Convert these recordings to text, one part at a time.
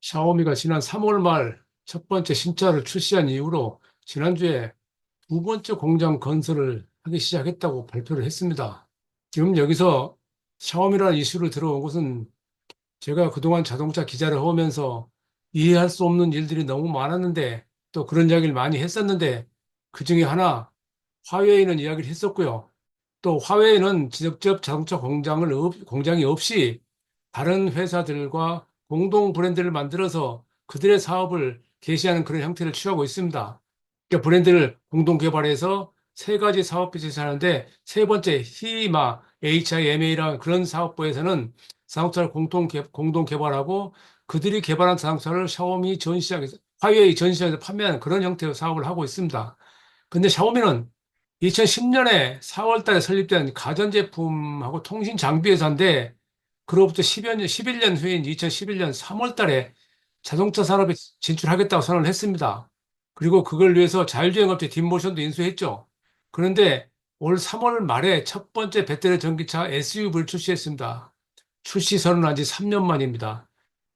샤오미가 지난 3월 말 첫 번째 신차를 출시한 이후로 지난주에 두 번째 공장 건설을 하기 시작했다고 발표를 했습니다. 지금 여기서 샤오미라는 이슈를 들어온 것은 제가 그동안 자동차 기자를 하면서 이해할 수 없는 일들이 너무 많았는데 또 그런 이야기를 많이 했었는데 그 중에 하나 화웨이는 이야기를 했었고요. 또 화웨이는 직접 자동차 공장이 없이 다른 회사들과 공동 브랜드를 만들어서 그들의 사업을 개시하는 그런 형태를 취하고 있습니다. 그러니까 브랜드를 공동 개발해서 세 가지 사업비 제시하는데 세 번째 히마 HIMA라는 그런 사업부에서는 자동차를 공동 개발하고 그들이 개발한 자동차를 샤오미 전시장에서 화웨이 전시장에서 판매하는 그런 형태의 사업을 하고 있습니다. 근데 샤오미는 2010년에 4월 달에 설립된 가전제품하고 통신 장비 회사인데 그로부터 10여 년, 11년 후인 2011년 3월 달에 자동차 산업에 진출하겠다고 선언을 했습니다. 그리고 그걸 위해서 자율주행 업체 딥모션도 인수했죠. 그런데 올 3월 말에 첫 번째 배터리 전기차 SUV를 출시했습니다. 출시 선언한 지 3년 만입니다.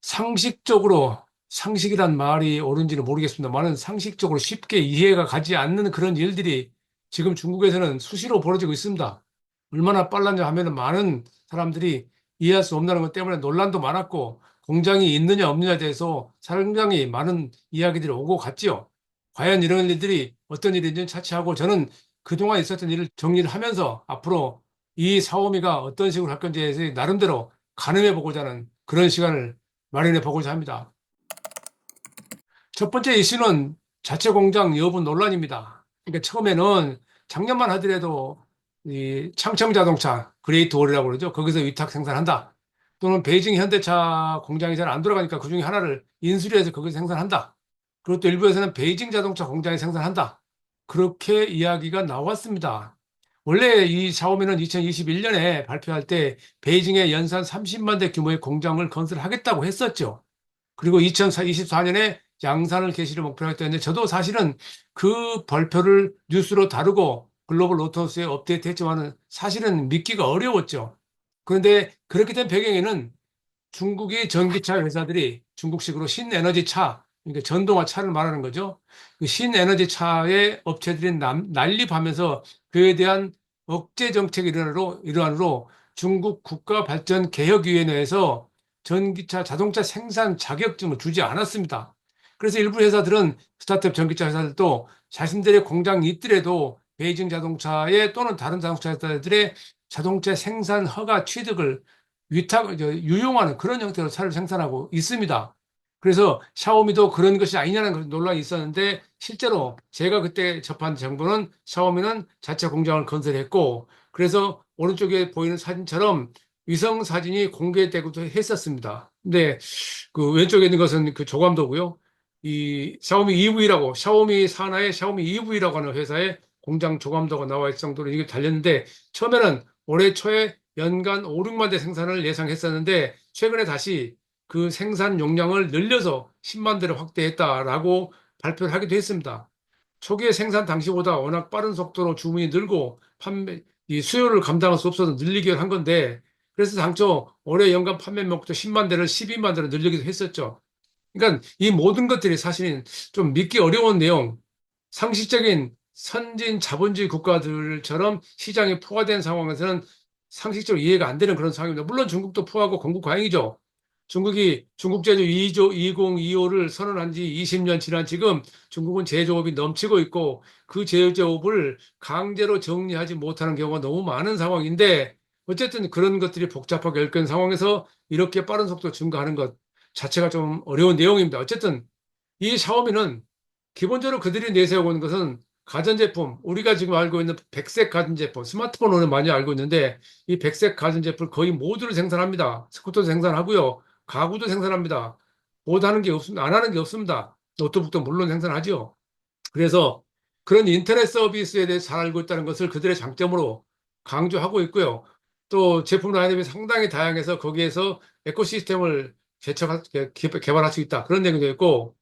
상식적으로 상식이란 말이 옳은지는 모르겠습니다만은 상식적으로 쉽게 이해가 가지 않는 그런 일들이 지금 중국에서는 수시로 벌어지고 있습니다. 얼마나 빨랐냐 하면은 많은 사람들이 이해할 수 없다는 것 때문에 논란도 많았고 공장이 있느냐 없느냐에 대해서 상당히 많은 이야기들이 오고 갔지요. 과연 이런 일들이 어떤 일인지는 차치하고 저는 그동안 있었던 일을 정리를 하면서 앞으로 이 사오미가 어떤 식으로 할 건지에 대해서 나름대로 가늠해 보고자 하는 그런 시간을 마련해 보고자 합니다. 첫 번째 이슈는 자체 공장 여부 논란입니다. 그러니까 처음에는 작년만 하더라도 이 창청자동차 그레이트 올이라고 그러죠. 거기서 위탁 생산한다. 또는 베이징 현대차 공장이 잘 안 돌아가니까 그중에 하나를 인수를 해서 거기서 생산한다. 그리고 또 일부에서는 베이징 자동차 공장이 생산한다. 그렇게 이야기가 나왔습니다. 원래 이 샤오미는 2021년에 발표할 때 베이징에 연산 30만 대 규모의 공장을 건설하겠다고 했었죠. 그리고 2024년에 양산을 개시를 목표로 했다는데 저도 사실은 그 발표를 뉴스로 다루고 글로벌 로터스에 업데이트했지만은 사실은 믿기가 어려웠죠. 그런데 그렇게 된 배경에는 중국의 전기차 회사들이 중국식으로 신에너지 차, 그러니까 전동화 차를 말하는 거죠. 그 신에너지 차의 업체들이 난립하면서 그에 대한 억제 정책 일환으로 중국 국가발전개혁위원회에서 전기차 자동차 생산 자격증을 주지 않았습니다. 그래서 일부 회사들은 스타트업 전기차 회사들도 자신들의 공장이 있더라도 베이징 자동차에 또는 다른 자동차 회사들의 자동차 생산 허가 취득을 유용하는 그런 형태로 차를 생산하고 있습니다. 그래서 샤오미도 그런 것이 아니냐는 그런 논란이 있었는데 실제로 제가 그때 접한 정보는 샤오미는 자체 공장을 건설했고 그래서 오른쪽에 보이는 사진처럼 위성 사진이 공개되기도 했었습니다. 근데 그 왼쪽에 있는 것은 그 조감도고요. 이 샤오미 EV라고 샤오미 산하의 샤오미 EV라고 하는 회사의 공장 조감도가 나와 있을 정도로 이게 달렸는데 처음에는 올해 초에 연간 5, 6만 대 생산을 예상했었는데 최근에 다시 그 생산 용량을 늘려서 10만 대를 확대했다라고 발표를 하기도 했습니다. 초기에 생산 당시보다 워낙 빠른 속도로 주문이 늘고 이 수요를 감당할 수 없어서 늘리기로 한 건데 그래서 당초 올해 연간 판매 목표 10만 대를 12만 대로 늘리기도 했었죠. 그러니까 이 모든 것들이 사실은 좀 믿기 어려운 내용, 상식적인 선진 자본주의 국가들처럼 시장이 포화된 상황에서는 상식적으로 이해가 안 되는 그런 상황입니다. 물론 중국도 포화고 공급 과잉이죠. 중국이 중국 제조 2조 2025를 선언한 지 20년 지난 지금 중국은 제조업이 넘치고 있고 그 제조업을 강제로 정리하지 못하는 경우가 너무 많은 상황인데 어쨌든 그런 것들이 복잡하게 얽힌 상황에서 이렇게 빠른 속도로 증가하는 것 자체가 좀 어려운 내용입니다. 어쨌든 이 샤오미는 기본적으로 그들이 내세우고 있는 것은 가전제품, 우리가 지금 알고 있는 백색 가전제품, 스마트폰으로 많이 알고 있는데 이 백색 가전제품을 거의 모두를 생산합니다. 스쿠터도 생산하고요. 가구도 생산합니다. 못하는 게 없습니다. 안 하는 게 없습니다. 노트북도 물론 생산하죠. 그래서 그런 인터넷 서비스에 대해서 잘 알고 있다는 것을 그들의 장점으로 강조하고 있고요. 또 제품 라인업이 상당히 다양해서 거기에서 에코시스템을 개발할 수 있다. 그런 내용도 있고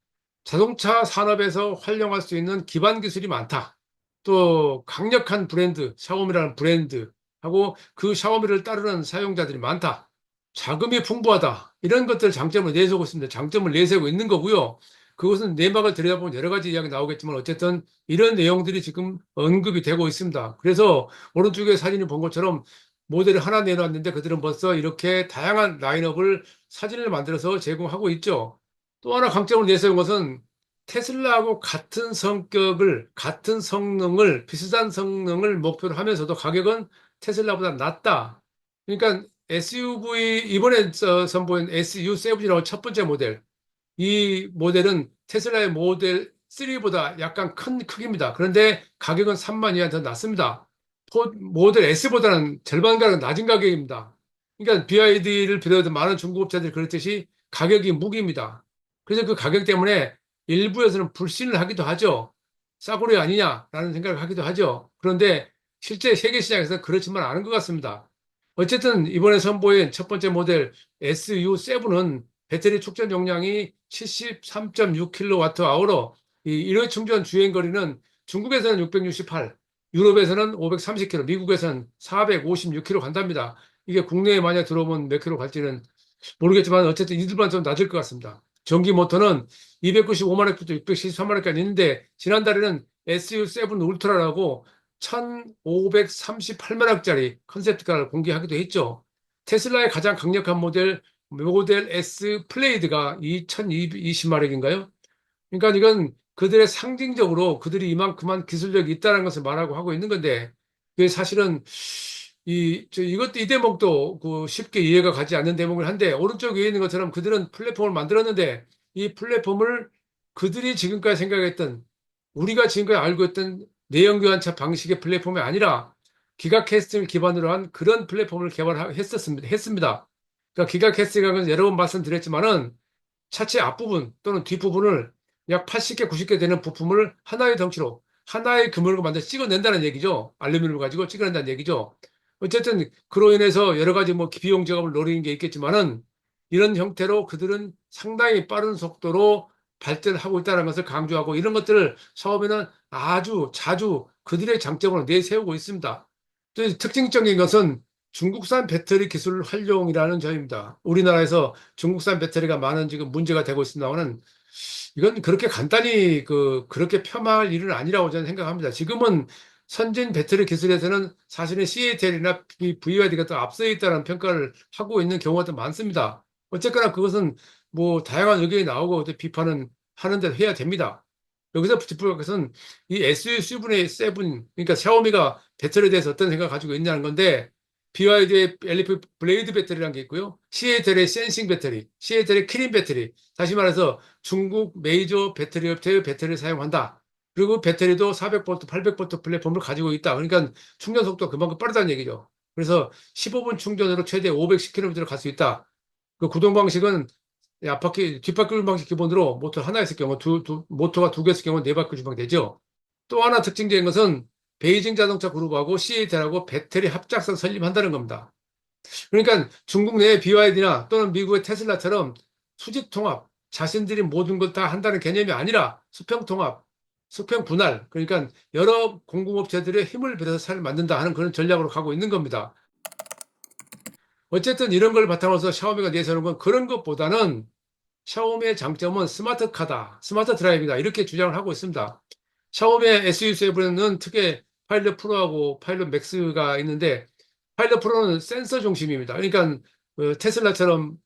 자동차 산업에서 활용할 수 있는 기반 기술이 많다. 또 강력한 브랜드, 샤오미라는 브랜드하고 그 샤오미를 따르는 사용자들이 많다. 자금이 풍부하다. 이런 것들 장점을 내세우고 있습니다. 장점을 내세우고 있는 거고요. 그것은 내막을 들여다보면 여러 가지 이야기 나오겠지만 어쨌든 이런 내용들이 지금 언급이 되고 있습니다. 그래서 오른쪽에 사진을 본 것처럼 모델을 하나 내놨는데 그들은 벌써 이렇게 다양한 라인업을 사진을 만들어서 제공하고 있죠. 또 하나 강점을 내세운 것은 테슬라하고 같은 성격을, 같은 성능을, 비슷한 성능을 목표로 하면서도 가격은 테슬라보다 낮다. 그러니까 SUV, 이번에 선보인 SU7이라고 첫 번째 모델. 이 모델은 테슬라의 모델 3보다 약간 큰 크기입니다. 그런데 가격은 3만 이하 더 낮습니다. 모델 S보다는 절반가량 낮은 가격입니다. 그러니까 BYD를 비롯한 많은 중고업체들이 그렇듯이 가격이 무기입니다. 그래서 그 가격 때문에 일부에서는 불신을 하기도 하죠. 싸구려 아니냐라는 생각을 하기도 하죠. 그런데 실제 세계 시장에서 그렇지만 않은 것 같습니다. 어쨌든 이번에 선보인 첫 번째 모델 SU7은 배터리 충전 용량이 73.6kWh로 이 일회 충전 주행 거리는 중국에서는 668, 유럽에서는 530km, 미국에서는 456km 간답니다. 이게 국내에 만약 들어오면 몇 킬로 갈지는 모르겠지만 어쨌든 이들만 좀 낮을 것 같습니다. 전기 모터는 295마력부터 673마력까지 있는데 지난달에는 SU7 울트라라고 1538마력짜리 컨셉트카를 공개하기도 했죠. 테슬라의 가장 강력한 모델 S 플레이드가 2220마력인가요? 그러니까 이건 그들의 상징적으로 그들이 이만큼만 기술력이 있다는 것을 말하고 하고 있는 건데, 그게 사실은 이것도 이 대목도 그 쉽게 이해가 가지 않는 대목을 한데, 오른쪽 위에 있는 것처럼 그들은 플랫폼을 만들었는데, 이 플랫폼을 그들이 지금까지 생각했던, 우리가 지금까지 알고 있던 내연교환차 방식의 플랫폼이 아니라, 기가캐스팅을 기반으로 한 그런 플랫폼을 했습니다. 그러니까 기가캐스팅은 여러 번 말씀드렸지만은, 차체 앞부분 또는 뒷부분을 약 80개, 90개 되는 부품을 하나의 덩치로, 하나의 그물로 만들어 찍어낸다는 얘기죠. 알루미늄을 가지고 찍어낸다는 얘기죠. 어쨌든 그로 인해서 여러 가지 뭐 비용 제감을 노리는 게 있겠지만은 이런 형태로 그들은 상당히 빠른 속도로 발전하고 있다는 것을 강조하고 이런 것들을 처음에는 아주 자주 그들의 장점으로 내세우고 있습니다. 또 특징적인 것은 중국산 배터리 기술 활용이라는 점입니다. 우리나라에서 중국산 배터리가 많은 지금 문제가 되고 있습니다만은 이건 그렇게 간단히 그렇게 폄하할 일은 아니라고 저는 생각합니다. 지금은 선진 배터리 기술에서는 사실은 CATL이나 VYD가 더 앞서 있다는 평가를 하고 있는 경우가 더 많습니다. 어쨌거나 그것은 뭐 다양한 의견이 나오고 비판은 하는데 해야 됩니다. 여기서 짚을 것은 이 SU7, 그러니까 샤오미가 배터리에 대해서 어떤 생각을 가지고 있냐는 건데 BYD의 LF 블레이드 배터리라는 게 있고요. CATL의 센싱 배터리, CATL의 키린 배터리. 다시 말해서 중국 메이저 배터리 업체의 배터리를 사용한다. 그리고 배터리도 400V, 800V 플랫폼을 가지고 있다. 그러니까 충전 속도가 그만큼 빠르다는 얘기죠. 그래서 15분 충전으로 최대 510km를 갈 수 있다. 그 구동 방식은 앞바퀴, 뒷바퀴 굴 방식 기본으로 모터 하나 있을 경우, 모터가 두 개 있을 경우 네 바퀴 주방 되죠. 또 하나 특징적인 것은 베이징 자동차 그룹하고 CATL하고 배터리 합작사 설립한다는 겁니다. 그러니까 중국 내 BYD나 또는 미국의 테슬라처럼 수직 통합, 자신들이 모든 걸 다 한다는 개념이 아니라 수평 통합, 수평 분할, 그러니까 여러 공급업체들의 힘을 빌어서 차를 만든다 하는 그런 전략으로 가고 있는 겁니다. 어쨌든 이런 걸 바탕으로 해서 샤오미가 내세우는 건 그런 것보다는 샤오미의 장점은 스마트카다, 스마트 드라이브다 이렇게 주장을 하고 있습니다. 샤오미의 SU7은 특히 파일럿 프로하고 파일럿 맥스가 있는데 파일럿 프로는 센서 중심입니다. 그러니까 테슬라처럼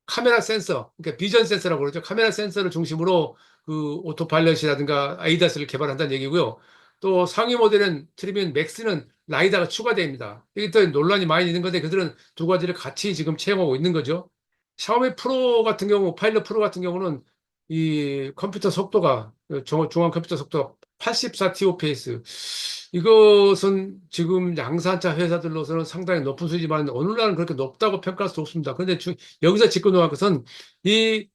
카메라 센서, 그러니까 비전 센서라고 그러죠. 카메라 센서를 중심으로 그 오토파일럿이라든가 아이다스를 개발한다는 얘기고요. 또 상위 모델은 트리면 맥스는 라이다가 추가됩니다. 이게 또 논란이 많이 있는 건데 그들은 두 가지를 같이 지금 채용하고 있는 거죠. 샤오미 프로 같은 경우, 파일럿 프로 같은 경우는 이 컴퓨터 속도가, 중앙 컴퓨터 속도가 84TOPS. 이것은 지금 양산차 회사들로서는 상당히 높은 수지만 오늘날은 그렇게 높다고 평가할 수 없습니다. 그런데 여기서 짚고 넘어갈 것은 이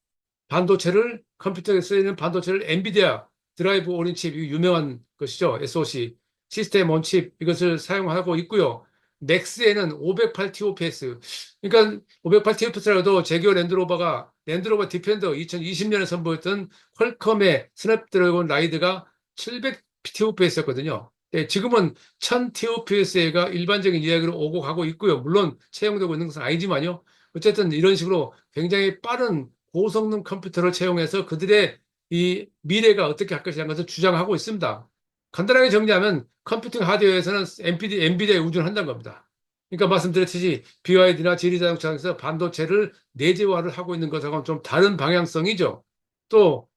반도체를, 컴퓨터에 쓰이는 반도체를 엔비디아 드라이브 오린 칩, 이 유명한 것이죠. SoC, 시스템 온 칩, 이것을 사용하고 있고요. 맥스에는 508TOPS. 그러니까 508TOPS라도 제규어 랜드로버 디펜더 2020년에 선보였던 퀄컴의 스냅드래곤 라이드가 700TOPS였거든요. 지금은 1000TOPS가 일반적인 이야기로 오고 가고 있고요. 물론 채용되고 있는 것은 아니지만요. 어쨌든 이런 식으로 굉장히 빠른 고성능 컴퓨터를 채용해서 그들의 이 미래가 어떻게 할 것이라는 것을 주장하고 있습니다. 간단하게 정리하면 컴퓨팅 하드웨어에서는 엔비디아에 의존한다는 겁니다. 그러니까 말씀드렸듯이 BYD나 지리자동차에서 반도체를 내재화를 하고 있는 것하고는 좀 다른 방향성이죠. 또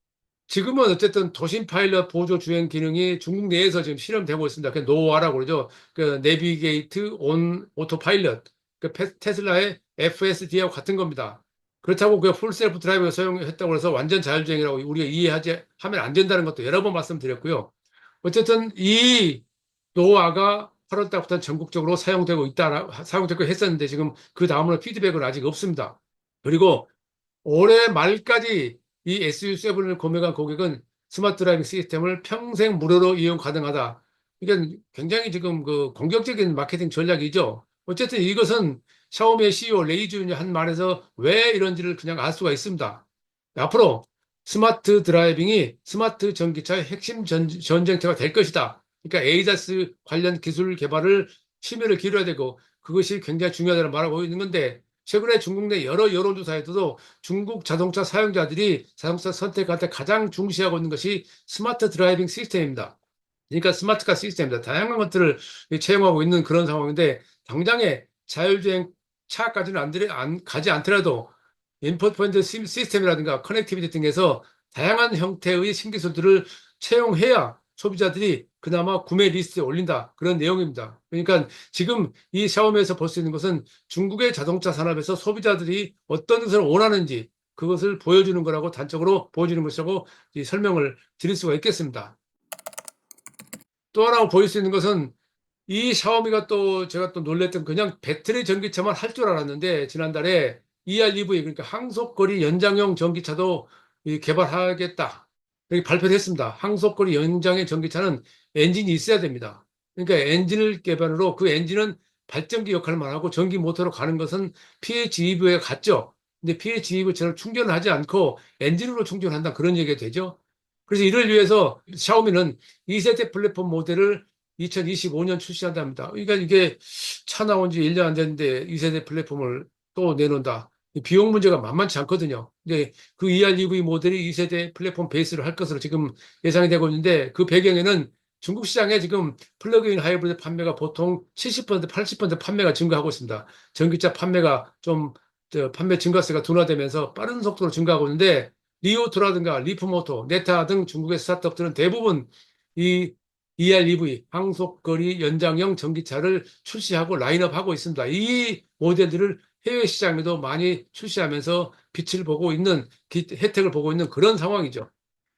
지금은 어쨌든 도심 파일럿 보조 주행 기능이 중국 내에서 지금 실험되고 있습니다. 그 노아라고 그러죠. 그 내비게이트 온 오토 파일럿. 그 테슬라의 FSD하고 같은 겁니다. 그렇다고 그 풀셀프 드라이브가 사용했다고 해서 완전 자율주행이라고 우리가 이해하지 하면 안 된다는 것도 여러 번 말씀드렸고요. 어쨌든 이 노아가 8월 달부터 전국적으로 사용되고 했었는데 지금 그 다음으로 피드백은 아직 없습니다. 그리고 올해 말까지 이 SU7을 구매한 고객은 스마트 드라이빙 시스템을 평생 무료로 이용 가능하다. 이게 굉장히 지금 그 공격적인 마케팅 전략이죠. 어쨌든 이것은 샤오미의 CEO 레이 준이 한 말에서 왜 이런지를 그냥 알 수가 있습니다. 앞으로 스마트 드라이빙이 스마트 전기차의 핵심 전쟁터가 될 것이다. 그러니까 에이다스 관련 기술 개발을 심혈을 기울여야 되고 그것이 굉장히 중요하다고 말하고 있는 건데 최근에 중국 내 여러 여론조사에서도 중국 자동차 사용자들이 자동차 선택할 때 가장 중시하고 있는 것이 스마트 드라이빙 시스템입니다. 그러니까 스마트카 시스템입니다. 다양한 것들을 채용하고 있는 그런 상황인데 당장에 자율주행 차까지는 가지 않더라도 인포테인먼트 시스템이라든가 커넥티비티 등에서 다양한 형태의 신기술들을 채용해야 소비자들이 그나마 구매 리스트에 올린다. 그런 내용입니다. 그러니까 지금 이 샤오미에서 볼 수 있는 것은 중국의 자동차 산업에서 소비자들이 어떤 것을 원하는지 그것을 보여주는 거라고 단적으로 보여주는 것이라고 설명을 드릴 수가 있겠습니다. 또 하나 보일 수 있는 것은 이 샤오미가 또 제가 또 놀랬던 그냥 배터리 전기차만 할 줄 알았는데 지난달에 EREV 그러니까 항속거리 연장형 전기차도 개발하겠다. 이렇게 발표를 했습니다. 항속거리 연장의 전기차는 엔진이 있어야 됩니다. 그러니까 엔진을 개발으로 그 엔진은 발전기 역할만 하고 전기 모터로 가는 것은 PHEV에 같죠. 근데 PHEV처럼 충전을 하지 않고 엔진으로 충전한다 그런 얘기가 되죠. 그래서 이를 위해서 샤오미는 2세대 플랫폼 모델을 2025년 출시한답니다. 그러니까 이게 차 나온 지 1년 안 됐는데 2세대 플랫폼을 또 내놓는다. 비용 문제가 만만치 않거든요. 근데 그 EREV 모델이 2세대 플랫폼 베이스를 할 것으로 지금 예상이 되고 있는데 그 배경에는 중국 시장에 지금 플러그인 하이브리드 판매가 보통 70%, 80% 판매가 증가하고 있습니다. 전기차 판매가 좀 판매 증가세가 둔화되면서 빠른 속도로 증가하고 있는데 리오토라든가 리프모토, 네타 등 중국의 스타트업들은 대부분 이 EREV, 항속거리 연장형 전기차를 출시하고 라인업하고 있습니다. 이 모델들을 해외 시장에도 많이 출시하면서 빛을 보고 있는, 혜택을 보고 있는 그런 상황이죠.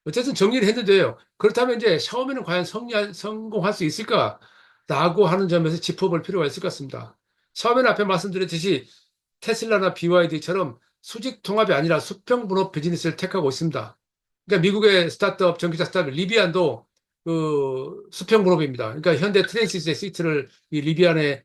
어쨌든 정리를 했는데요. 그렇다면 이제 샤오미는 과연 성공할 수 있을까라고 하는 점에서 짚어볼 필요가 있을 것 같습니다. 샤오미는 앞에 말씀드렸듯이 테슬라나 BYD처럼 수직 통합이 아니라 수평 분업 비즈니스를 택하고 있습니다. 그러니까 미국의 스타트업, 전기차 스타트업 리비안도 그 수평 분업입니다. 그러니까 현대 트랜시스의 시트를 이 리비안에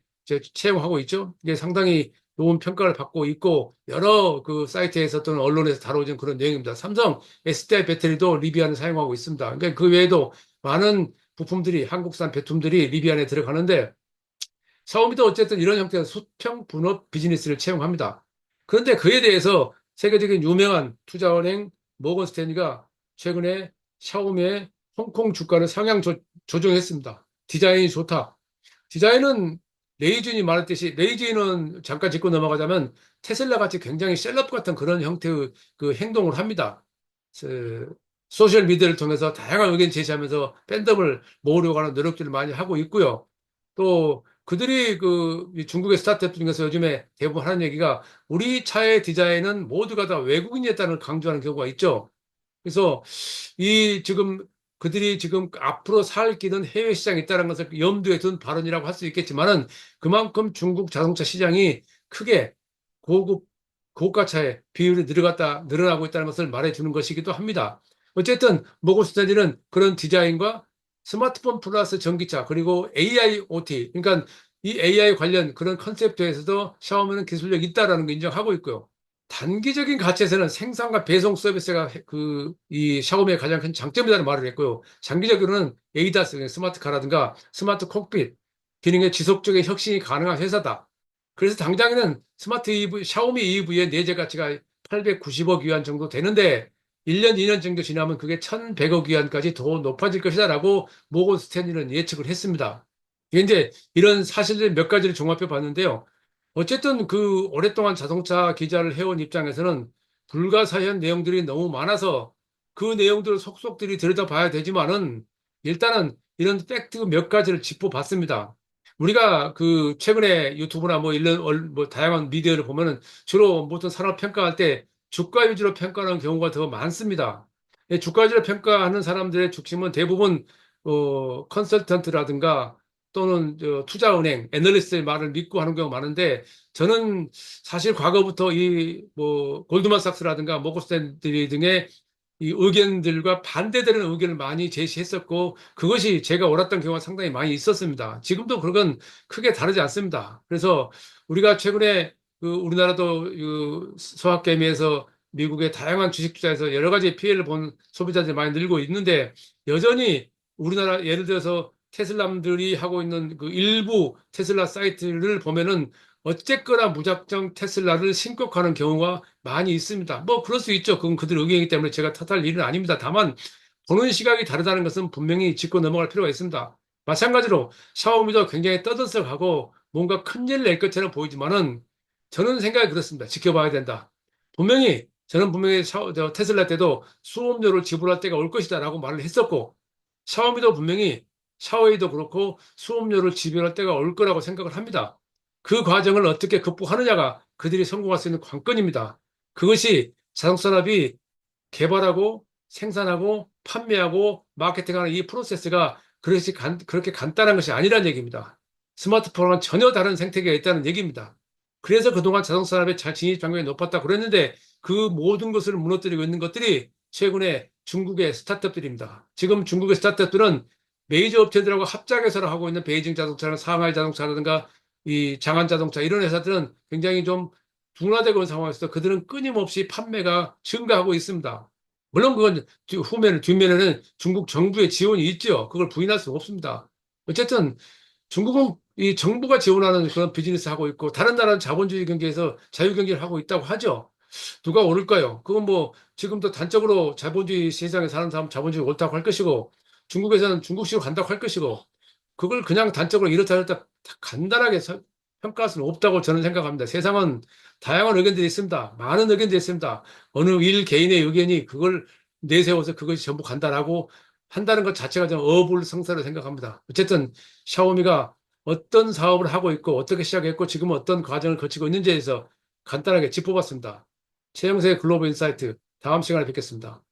채용하고 있죠. 이게 상당히 좋은 평가를 받고 있고 여러 그 사이트에서 또는 언론에서 다뤄진 그런 내용입니다. 삼성 SDI 배터리도 리비안을 사용하고 있습니다. 그러니까 그 외에도 많은 부품들이 한국산 배품들이 리비안에 들어가는데 샤오미도 어쨌든 이런 형태의 수평 분업 비즈니스를 채용합니다. 그런데 그에 대해서 세계적인 유명한 투자은행 모건 스탠리가 최근에 샤오미의 홍콩 주가를 상향 조정했습니다. 디자인이 좋다. 디자인은 레이준이 말했듯이 레이준은 잠깐 짚고 넘어가자면 테슬라 같이 굉장히 셀럽 같은 그런 형태의 그 행동을 합니다. 소셜 미디어를 통해서 다양한 의견 제시하면서 팬덤을 모으려고 하는 노력들을 많이 하고 있고요. 또 그들이 중국의 스타트업 중에서 요즘에 대부분 하는 얘기가 우리 차의 디자인은 모두가 다 외국인이었다는 걸 강조하는 경우가 있죠. 그래서 지금 그들이 지금 앞으로 살 길은 해외 시장이 있다는 것을 염두에 둔 발언이라고 할 수 있겠지만은 그만큼 중국 자동차 시장이 크게 고급 고가차의 비율이 늘어나고 있다는 것을 말해주는 것이기도 합니다. 어쨌든 모건 스탠리는 그런 디자인과 스마트폰 플러스 전기차 그리고 AIoT 그러니까 이 AI 관련 그런 컨셉트에서도 샤오미는 기술력이 있다라는 걸 인정하고 있고요. 단기적인 가치에서는 생산과 배송 서비스가 이 샤오미의 가장 큰 장점이라는 말을 했고요. 장기적으로는 에이다스, 스마트카라든가 스마트 콕핏 기능의 지속적인 혁신이 가능한 회사다. 그래서 당장에는 스마트 EV, 샤오미 EV의 내재 가치가 890억 위안 정도 되는데 1년, 2년 정도 지나면 그게 1,100억 위안까지 더 높아질 것이다라고 모건 스탠리는 예측을 했습니다. 이게 이제 이런 사실들 몇 가지를 종합해 봤는데요. 어쨌든 그 오랫동안 자동차 기자를 해온 입장에서는 불가사의한 내용들이 너무 많아서 그 내용들을 속속들이 들여다봐야 되지만은 일단은 이런 팩트 몇 가지를 짚어봤습니다. 우리가 그 최근에 유튜브나 뭐 이런 뭐 다양한 미디어를 보면은 주로 모든 산업 평가할 때 주가 위주로 평가하는 경우가 더 많습니다. 주가 위주로 평가하는 사람들의 중심은 대부분 컨설턴트라든가 또는 투자은행, 애널리스트의 말을 믿고 하는 경우가 많은데 저는 사실 과거부터 이 뭐 골드만삭스라든가 모건스탠리 등의 이 의견들과 반대되는 의견을 많이 제시했었고 그것이 제가 옳았던 경우가 상당히 많이 있었습니다. 지금도 그건 크게 다르지 않습니다. 그래서 우리가 최근에 그 우리나라도 그 서학개미에서 미국의 다양한 주식 투자에서 여러 가지 피해를 본 소비자들이 많이 늘고 있는데 여전히 우리나라 예를 들어서 테슬라들이 하고 있는 그 일부 테슬라 사이트를 보면은 어쨌거나 무작정 테슬라를 신곡하는 경우가 많이 있습니다. 뭐 그럴 수 있죠. 그건 그들 의견이기 때문에 제가 탓할 일은 아닙니다. 다만 보는 시각이 다르다는 것은 분명히 짚고 넘어갈 필요가 있습니다. 마찬가지로 샤오미도 굉장히 떠들썩하고 뭔가 큰일 낼 것처럼 보이지만은 저는 생각이 그렇습니다. 지켜봐야 된다. 저는 분명히 테슬라 때도 수업료를 지불할 때가 올 것이다라고 말을 했었고 샤오미도 분명히 샤오이도 그렇고 수업료를 지불할 때가 올 거라고 생각을 합니다. 그 과정을 어떻게 극복하느냐가 그들이 성공할 수 있는 관건입니다. 그것이 자동차 산업이 개발하고 생산하고 판매하고 마케팅하는 이 프로세스가 그렇게 간단한 것이 아니라는 얘기입니다. 스마트폰은 전혀 다른 생태계가 있다는 얘기입니다. 그래서 그동안 자동차 산업의 진입 장벽이 높았다고 그랬는데 그 모든 것을 무너뜨리고 있는 것들이 최근에 중국의 스타트업들입니다. 지금 중국의 스타트업들은 메이저 업체들하고 합작해서 하고 있는 베이징 자동차나 상하이 자동차라든가 이 장안 자동차 이런 회사들은 굉장히 좀 둔화되고 있는 상황에서 그들은 끊임없이 판매가 증가하고 있습니다. 물론 그건 뒷면에는 중국 정부의 지원이 있죠. 그걸 부인할 수 없습니다. 어쨌든 중국은 이 정부가 지원하는 그런 비즈니스 하고 있고 다른 나라는 자본주의 경제에서 자유 경제를 하고 있다고 하죠. 누가 오를까요? 그건 뭐 지금도 단적으로 자본주의 세상에 사는 사람 자본주의 옳다고 할 것이고 중국에서는 중국식으로 간다고 할 것이고 그걸 그냥 단적으로 이렇다 저렇다 간단하게 평가할 수는 없다고 저는 생각합니다. 세상은 다양한 의견들이 있습니다. 많은 의견들이 있습니다. 어느 일 개인의 의견이 그걸 내세워서 그것이 전부 간다라고 한다는 것 자체가 좀 어불성설을 생각합니다. 어쨌든 샤오미가 어떤 사업을 하고 있고 어떻게 시작했고 지금 어떤 과정을 거치고 있는지에 대해서 간단하게 짚어봤습니다. 최영수의 글로벌 인사이트 다음 시간에 뵙겠습니다.